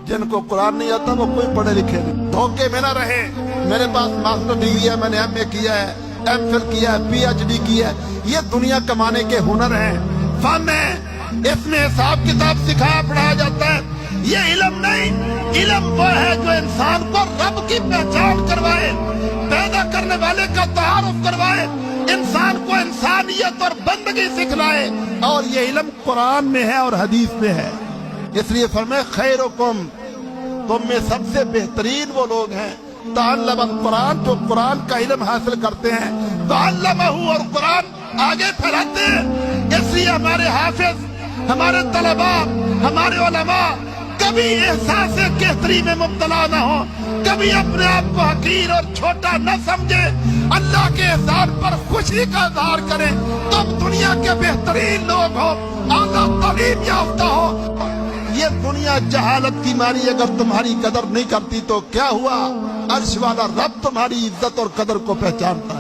جن کو قرآن نہیں آتا وہ کوئی پڑھے لکھے نہیں. دھوکے میں نہ رہے. میرے پاس ماسٹر ڈگری ہے, میں نے ایم اے کیا ہے, ایم فل کیا ہے, پی ایچ ڈی کیا ہے. یہ دنیا کمانے کے ہنر ہیں, فن ہے. اس میں حساب کتاب سکھایا پڑھایا جاتا ہے. یہ علم نہیں. علم وہ ہے جو انسان کو رب کی پہچان کروائے, پیدا کرنے والے کا تعارف کروائے, انسان کو انسانیت اور بندگی سکھلائے. اور یہ علم قرآن میں ہے اور حدیث میں ہے. اس لیے فرمائے خیرکم, تم میں سب سے بہترین وہ لوگ ہیں تعلم القرآن, جو قرآن کا علم حاصل کرتے ہیں, تعلمہ, اور قرآن آگے پھیلاتے ہیں. اس لیے ہمارے حافظ, ہمارے طلباء, ہمارے علماء کبھی احساس کہتری میں مبتلا نہ ہو, کبھی اپنے آپ کو حقیر اور چھوٹا نہ سمجھے, اللہ کے احسان پر خوشی کا اظہار کریں. تم دنیا کے بہترین لوگ ہو, اعلیٰ تعلیم یافتہ ہو. یہ دنیا جہالت کی ماری اگر تمہاری قدر نہیں کرتی تو کیا ہوا؟ عرش والا رب تمہاری عزت اور قدر کو پہچانتا ہے.